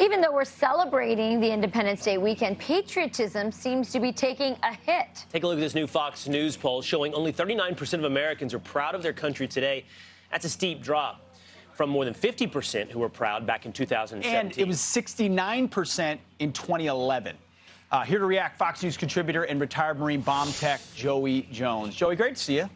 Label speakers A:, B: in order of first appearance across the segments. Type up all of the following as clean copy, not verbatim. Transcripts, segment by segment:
A: Even though we're celebrating the Independence Day weekend, patriotism seems to be taking a hit.
B: Take a look at this new Fox News poll showing only 39% of Americans are proud of their country today. That's a steep drop from more than 50% who were proud back in 2017.
C: And it was 69% in 2011. Here to react, Fox News contributor and retired Marine bomb tech, Joey Jones. Joey, great to see you.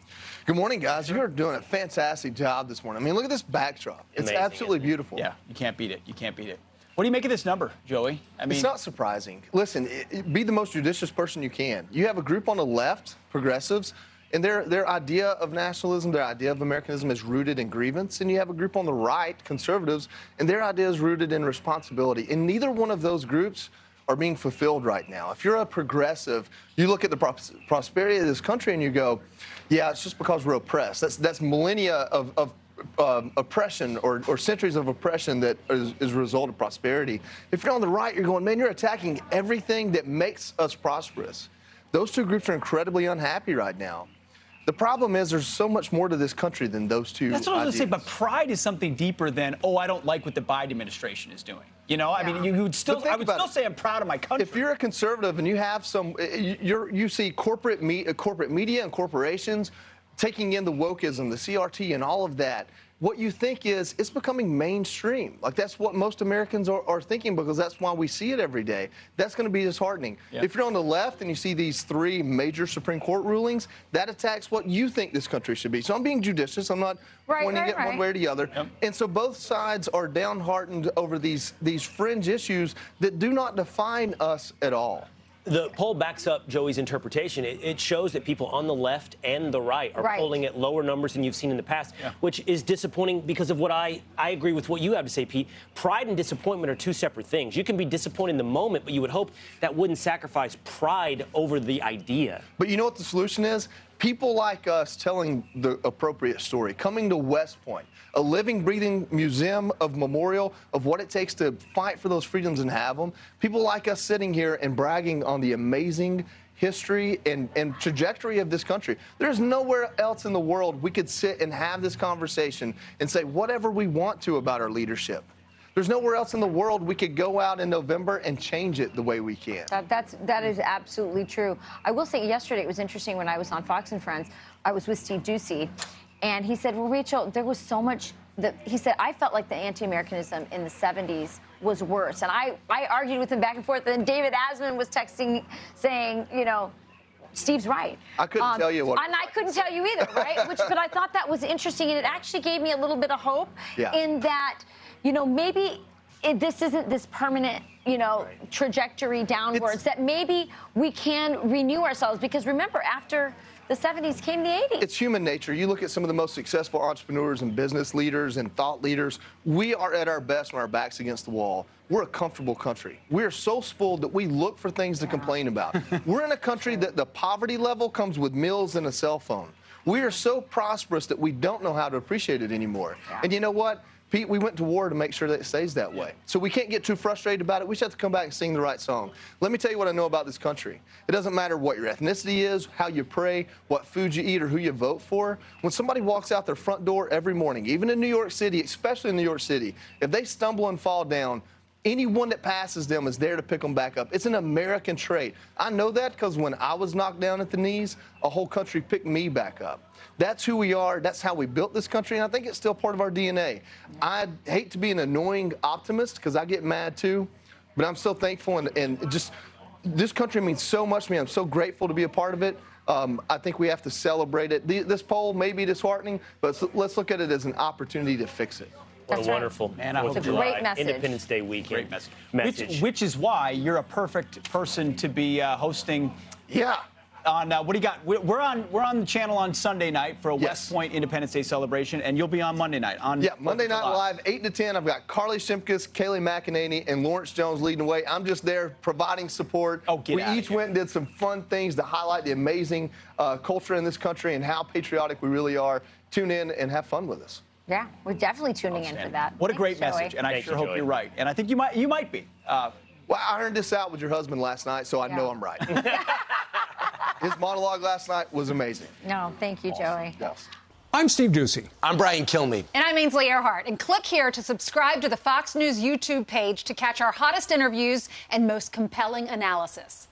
D: Good morning, guys. You're doing a fantastic job this morning. I mean, look at this backdrop. It's
B: Amazing,
D: absolutely beautiful.
C: Yeah, you can't beat it. You can't beat it. What do you make of this number, Joey? I mean,
D: it's not surprising. Listen, be the most judicious person you can. You have a group on the left, progressives, and their idea of nationalism, their idea of Americanism is rooted in grievance. And you have a group on the right, conservatives, and their idea is rooted in responsibility. And neither one of those groups are being fulfilled right now. If you're a progressive, you look at the prosperity of this country and you go, yeah, it's just because we're oppressed. That's millennia of oppression or centuries of oppression that is a result of prosperity. If you're on the right, you're going, man, you're attacking everything that makes us prosperous. Those two groups are incredibly unhappy right now. The problem is there's so much more to this country than those two
C: That's what I was
D: ideas.
C: going to say, but pride is something deeper than, oh, I don't like what the Biden administration is doing. You know, I mean, I would still say I'm proud of my country.
D: If you're a conservative and you have you see corporate media and corporations taking in the wokeism, the CRT, and all of that, what you think is it's becoming mainstream. Like, that's what most Americans are thinking, because that's why we see it every day. That's going to be disheartening. Yeah. If you're on the left and you see these three major Supreme Court rulings, that attacks what you think this country should be. So I'm being judicious. I'm not pointing it one way or the other. Yep. And so both sides are downhearted over these fringe issues that do not define us at all.
B: The poll backs up Joey's interpretation. It shows that people on the left and the right are polling at lower numbers than you've seen in the past, which is disappointing because of what I agree with what you have to say, Pete. Pride and disappointment are two separate things. You can be disappointed in the moment, but you would hope that wouldn't sacrifice pride over the idea.
D: But you know what the solution is? People like us telling the appropriate story, coming to West Point, a living, breathing museum of memorial of what it takes to fight for those freedoms and have them. People like us sitting here and bragging on the amazing history and trajectory of this country. There's nowhere else in the world we could sit and have this conversation and say whatever we want to about our leadership. There's nowhere else in the world we could go out in November and change it the way we can.
A: That is absolutely true. I will say yesterday it was interesting when I was on Fox and Friends. I was with Steve Doocy, and he said, well, Rachel, there was so much he said, I felt like the anti-Americanism in the 70s was worse. And I argued with him back and forth. And David Asman was texting saying, you know, Steve's right.
D: I couldn't tell you what.
A: And I couldn't tell you either, right? But I thought that was interesting, and it actually gave me a little bit of hope in that, you know, maybe this isn't this permanent, you know, trajectory downwards, that maybe we can renew ourselves. Because remember, after the 70s came the 80s.
D: It's human nature. You look at some of the most successful entrepreneurs and business leaders and thought leaders. We are at our best when our back's against the wall. We're a comfortable country. We're so spoiled that we look for things to complain about. We're in a country that the poverty level comes with meals and a cell phone. We are so prosperous that we don't know how to appreciate it anymore. And you know what? Pete, we went to war to make sure that it stays that way. So we can't get too frustrated about it. We just have to come back and sing the right song. Let me tell you what I know about this country. It doesn't matter what your ethnicity is, how you pray, what food you eat, or who you vote for. When somebody walks out their front door every morning, even in New York City, especially in New York City, if they stumble and fall down, anyone that passes them is there to pick them back up. It's an American trait. I know that because when I was knocked down at the knees, a whole country picked me back up. That's who we are. That's how we built this country, and I think it's still part of our DNA. I hate to be an annoying optimist because I get mad too, but I'm so thankful, and just this country means so much to me. I'm so grateful to be a part of it. I think we have to celebrate it. This poll may be disheartening, but let's look at it as an opportunity to fix it.
B: What a wonderful
A: It's a great message.
B: Independence Day weekend.
C: Great message. Which is why you're a perfect person to be hosting.
D: Yeah.
C: On what do you got? We're on the channel on Sunday night for a West Point Independence Day celebration, and you'll be on Monday night.
D: Monday Night Live, 8 to 10. I've got Carly Shimkus, Kayleigh McEnany, and Lawrence Jones leading the way. I'm just there providing support. We each went and did some fun things to highlight the amazing culture in this country and how patriotic we really are. Tune in and have fun with us.
A: Yeah, we're definitely tuning in for that.
C: What a great message, and I sure hope you're right. And I think you might be.
D: Well, I heard this out with your husband last night, so I know I'm right. His monologue last night was amazing.
A: No, thank you, Joey.
D: Yes.
E: I'm Steve Ducey.
F: I'm Brian Kilmeade.
G: And I'm Ainsley Earhart. And click here to subscribe to the Fox News YouTube page to catch our hottest interviews and most compelling analysis.